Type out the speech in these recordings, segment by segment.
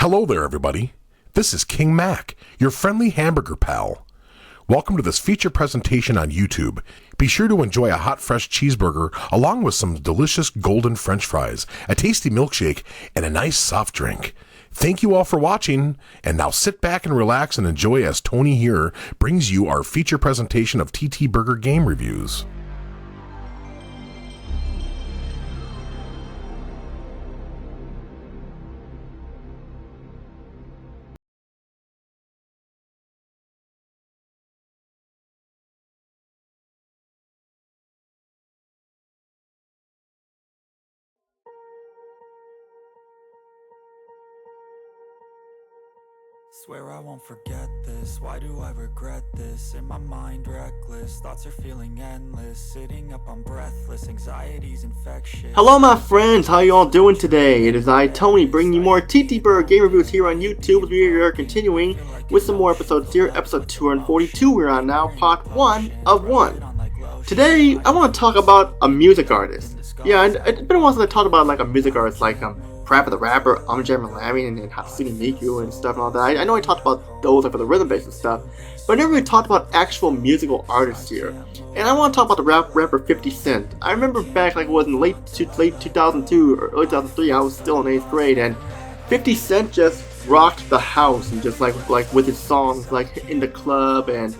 Hello there, everybody. This is King Mac, your friendly hamburger pal. Welcome to this feature presentation on YouTube. Be sure to enjoy a hot, fresh cheeseburger along with some delicious golden French fries, a tasty milkshake, and a nice soft drink. Thank you all for watching, and now sit back and relax and enjoy as Tony here brings you our feature presentation of TTBurger game reviews. Swear I won't forget this, why do I regret this? In my mind reckless, thoughts are feeling endless. Sitting up I'm breathless, anxiety's infectious. Hello my friends, how you all doing today? It is I, Tony, bringing you more TTBurger game reviews here on YouTube. We are continuing with some more episodes here. Episode 242 we're on now, part 1 of 1. Today, I want to talk about a music artist. Yeah, and it's been a while since I talked about like a music artist like Parappa the Rapper, Malami, and Hatsune Miku and stuff and all that. I know I talked about those like for the rhythm bass and stuff, but I never really talked about actual musical artists here. And I want to talk about the rapper 50 Cent. I remember back like it was in late 2002 or early 2003. I was still in 8th grade, and 50 Cent just rocked the house and just like with his songs like in the club and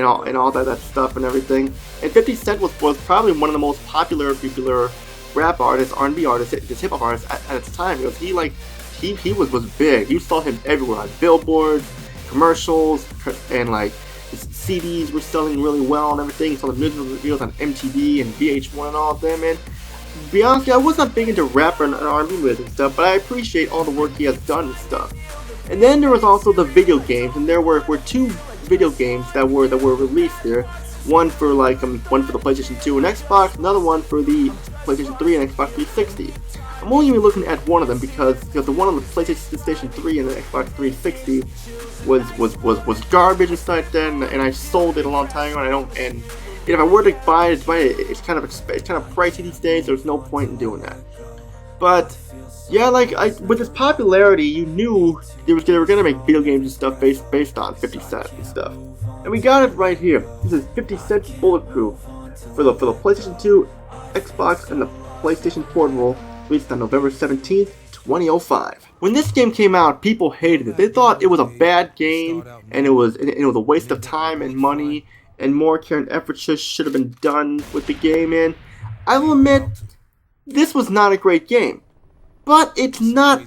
all that stuff and everything. And 50 Cent was probably one of the most popular rap artists, R&B artists, just hip hop artists at its time, because he was big. You saw him everywhere on billboards, commercials, and like his CDs were selling really well and everything. You saw the music videos on MTV and VH1 and all of them. And to be honest, I was not big into rap and R&B music and stuff, but I appreciate all the work he has done and stuff. And then there was also the video games, and there were two video games that were released there. One for the PlayStation 2 and Xbox, another one for the PlayStation 3 and Xbox 360. I'm only going to be looking at one of them because the one on the PlayStation 3 and the Xbox 360 was garbage and stuff like that, and I sold it a long time ago. And if I were to buy it, it's kind of pricey these days. There's no point in doing that. But yeah, with his popularity, you knew they were going to make video games and stuff based on 50 Cent and stuff. And we got it right here. This is 50 Cent's Bulletproof for the PlayStation 2, Xbox, and the PlayStation Portable, released on November 17th, 2005. When this game came out, people hated it. They thought it was a bad game, and it was a waste of time and money, and more care and effort should have been done with the game. And I will admit, this was not a great game. But it's not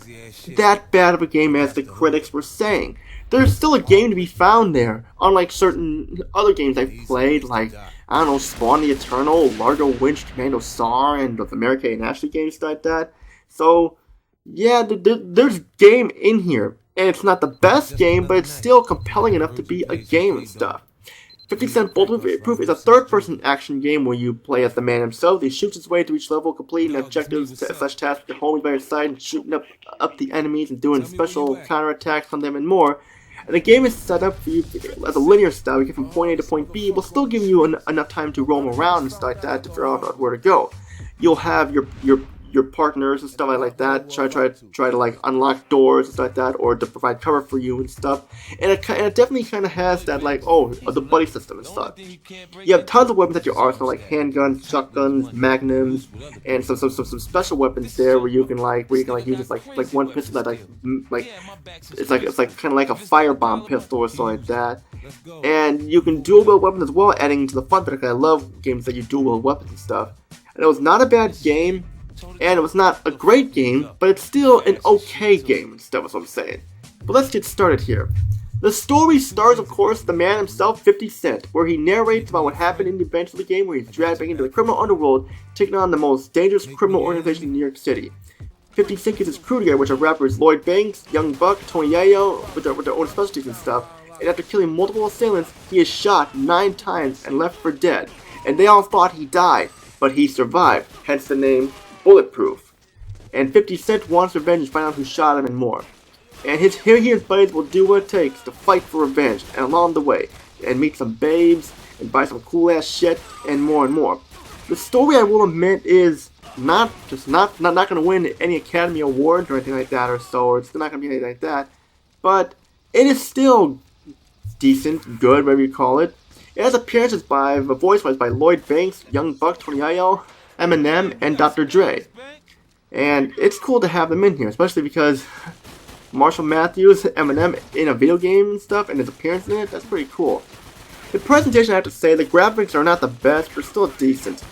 that bad of a game as the critics were saying. There's still a game to be found there, unlike certain other games I've played, like, I don't know, Spawn the Eternal, Largo Winch, Commando SAR, and the Mary-Kate and Ashley games like that. So, yeah, there's game in here, and it's not the best game, but it's still compelling enough to be a game and stuff. 50 Cent Bulletproof is a third-person action game where you play as the man himself. He shoots his way to each level, completing objectives / tasks with the homies by his side, and shooting up the enemies and doing special counterattacks on them and more. And the game is set up for you as a linear style. You get from point A to point B. It will still give you enough time to roam around and stuff like that to figure out where to go. You'll have your partners and stuff like that try to like unlock doors and stuff like that, or to provide cover for you and stuff. And it definitely kind of has that like the buddy system and stuff. You have tons of weapons at your arsenal, like handguns, shotguns, magnums, and some special weapons there where you can use this like one pistol that it's kind of like a firebomb pistol or something like that. And you can dual wield weapons as well, adding to the fun factor. I love games that you dual wield weapons and stuff. And it was not a bad game. And it was not a great game, but it's still an okay game and stuff is what I'm saying. But let's get started here. The story stars, of course, the man himself, 50 Cent, where he narrates about what happened in the events of the game, where he's dragged back into the criminal underworld, taking on the most dangerous criminal organization in New York City. 50 Cent gets his crew together, which are rappers Lloyd Banks, Young Buck, Tony Yayo, with their own specialties and stuff. And after killing multiple assailants, he is shot 9 times and left for dead. And they all thought he died, but he survived, hence the name Bulletproof. And 50 Cent wants revenge and find out who shot him and more. And he and his buddies will do what it takes to fight for revenge, and along the way, and meet some babes, and buy some cool ass shit, and more and more. The story, I will admit, is not going to win any Academy Awards or anything like that, or it's not going to be anything like that. But it is still decent, good, whatever you call it. It has appearances by voice by Lloyd Banks, Young Buck, Tony Ayo, Eminem, and Dr. Dre. And it's cool to have them in here, especially because Marshall Mathers, Eminem in a video game and stuff, and his appearance in it, that's pretty cool. The presentation, I have to say, the graphics are not the best, but still decent.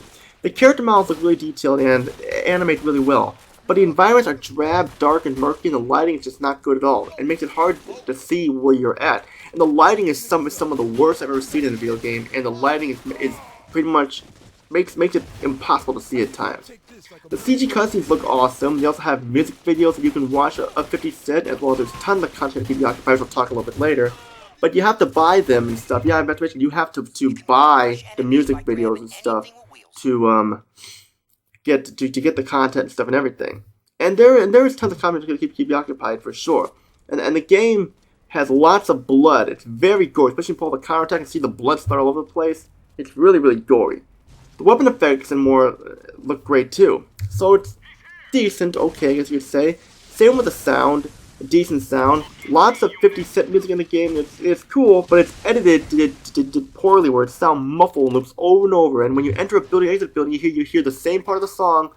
The character models look really detailed and animate really well, but the environments are drab, dark, and murky, and the lighting is just not good at all. It makes it hard to see where you're at. And the lighting is some of the worst I've ever seen in a video game, and the lighting is pretty much makes it impossible to see at times. The CG cutscenes look awesome. They also have music videos that you can watch of 50 Cent, as well as there's tons of content to keep you occupied. We'll talk a little bit later. But you have to buy them and stuff. Yeah, I meant to mention you have to buy the music videos and stuff to get the content and stuff and everything. And there is tons of content to keep you occupied for sure. And the game has lots of blood. It's very gory, especially when you pull the counterattack and see the blood splatter all over the place. It's really, really gory. The weapon effects and more look great too. So it's decent, okay, I guess you could say. Same with the sound, decent sound. Lots of 50 Cent music in the game. It's cool, but it's edited poorly, where it sounds muffled and loops over and over. And when you enter a building, exit a building, you hear the same part of the song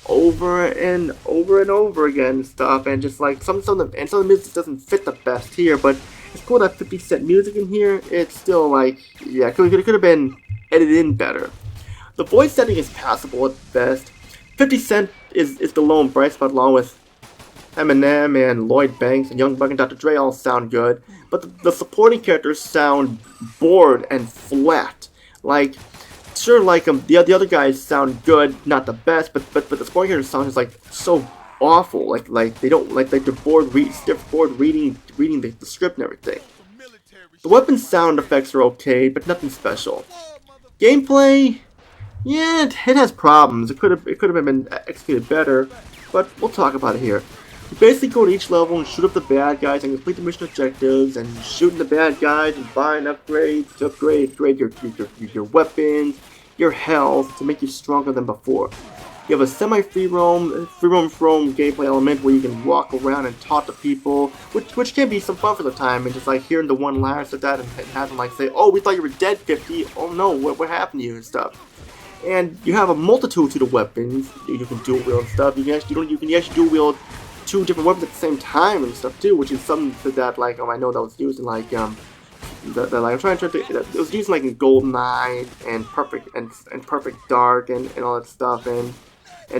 over and over again and stuff. And just like some of the music doesn't fit the best here, but it's cool to have 50 Cent music in here. It's still like, yeah, it could have been edited in better. The voice setting is passable at best. 50 Cent is the lone bright spot, along with Eminem and Lloyd Banks and Young Buck and Dr. Dre all sound good. But the supporting characters sound bored and flat. Like, sure, like the other guys sound good, not the best, but the supporting characters sound just like so awful. Like they don't like they're bored reading the script and everything. The weapon sound effects are okay, but nothing special. Gameplay, yeah, it has problems. It could have been executed better, but we'll talk about it here. You basically go to each level and shoot up the bad guys and complete the mission objectives, and shooting the bad guys and buying upgrades to upgrade your weapons, your health to make you stronger than before. You have a semi-free roam gameplay element where you can walk around and talk to people, which can be some fun for the time, and just like hearing the one-liners like that and have them like say, "Oh, we thought you were dead, 50. Oh no, what happened to you?" and stuff. And you have a multitude of weapons you can dual wield and stuff. You can actually dual wield 2 different weapons at the same time and stuff too, which is something that like I know that was used in like I'm trying to it was used in, like in GoldenEye and Perfect Dark and all that stuff and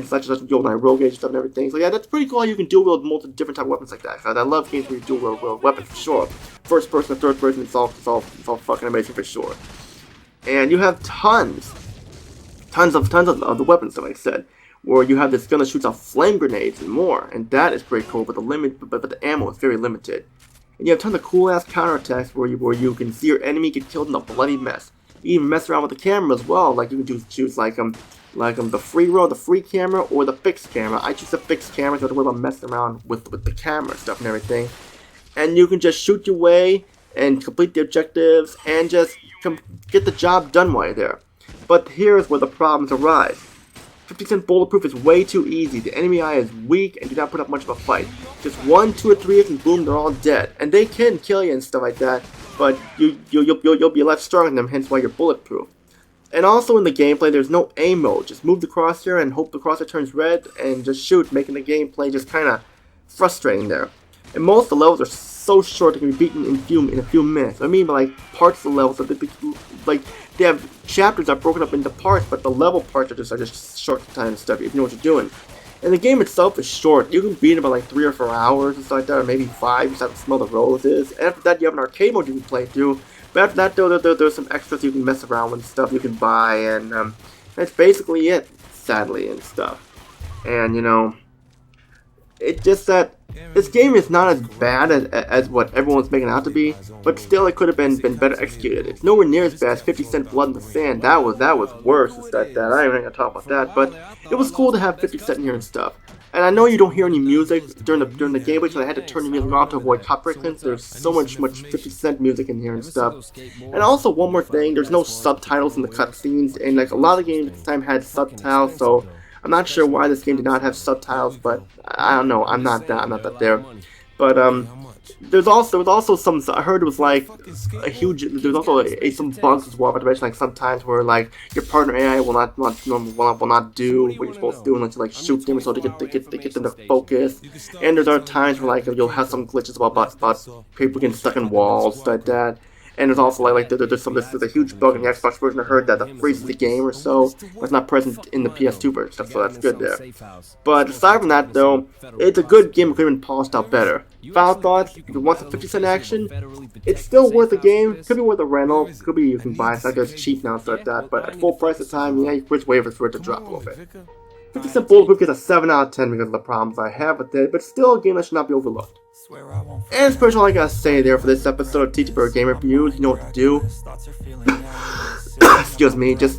such as GoldenEye Rogue Age stuff and everything. So yeah, that's pretty cool how you can dual wield multiple different type of weapons like that. I love games where you dual wield weapons for sure. First person, third person, it's all fucking amazing for sure. And you have tons of the weapons, like I said, where you have this gun that shoots out flame grenades and more, and that is pretty cool. But the ammo is very limited. And you have tons of cool ass counterattacks where you can see your enemy get killed in a bloody mess. You even mess around with the camera as well. Like you can choose the free camera or the fixed camera. I choose the fixed camera, so I don't worry about messing around with the camera stuff and everything. And you can just shoot your way and complete the objectives and just get the job done while you're there. But here's where the problems arise. 50 Cent Bulletproof is way too easy. The enemy eye is weak and do not put up much of a fight. Just 1, 2, or 3 hits and boom, they're all dead. And they can kill you and stuff like that, but you'll be left stronger than them, hence why you're bulletproof. And also in the gameplay, there's no aim mode. Just move the crosshair and hope the crosshair turns red and just shoot, making the gameplay just kind of frustrating there. And most of the levels are so short they can be beaten in a few minutes. I mean, by like parts of the levels, they have chapters that are broken up into parts, but the level parts are just short time and stuff. If you know what you're doing. And the game itself is short. You can beat it about like 3 or 4 hours and stuff like that, or maybe 5. You just have to smell the roses. And after that, you have an arcade mode you can play through. But after that, though, there's some extras you can mess around with and stuff you can buy, and that's basically it, sadly, and stuff. And you know, it's just that this game is not as bad as what everyone's making it out to be, but still it could have been better executed. It's nowhere near as bad as 50 Cent Blood in the Sand. That was worse. I ain't even gonna talk about that, but it was cool to have 50 Cent in here and stuff. And I know you don't hear any music during the gameplay, so I had to turn the music off to avoid copyright claims. There's so much 50 Cent music in here and stuff. And also one more thing, there's no subtitles in the cutscenes, and like a lot of games at this time had subtitles, so I'm not sure why this game did not have subtitles, but I don't know. I'm not that there. But there was also some. I heard it was like a huge. There's also some bugs as well. But mention like sometimes where like your partner AI will not do what you're supposed to do unless you like shoot them so to get them to focus. And there's other times where like you'll have some glitches about people getting stuck in walls like that. And there's also there's a huge bug in the Xbox version. I heard that freezes the game or so. It's not present in the PS2 version, so that's good there. But aside from that, though, it's a good game. It could have been polished out better. Final thoughts: if you want some 50-cent action, it's still worth the game. Could be worth a rental. Could be you can buy it. It's cheap now, stuff like that. But at full price at the time, yeah, you just wait for it to drop a little bit. 50-cent Bulletproof gets a 7 out of 10 because of the problems I have with it, but still a game that should not be overlooked. And that's pretty much all I gotta say there for this episode of TTBurger Game Reviews. You know what to do. Excuse me, just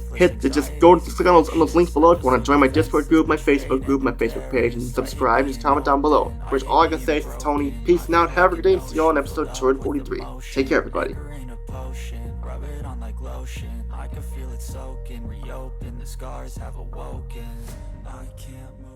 go click on those links below if you want to join my Discord group, my Facebook group, my Facebook page, and subscribe. Just comment down below. Which all I can say is Tony. Peace out, have a good day, and see you all in episode 243. Take care, everybody. I can feel it soaking, reopen, the scars have awoken. I can't move.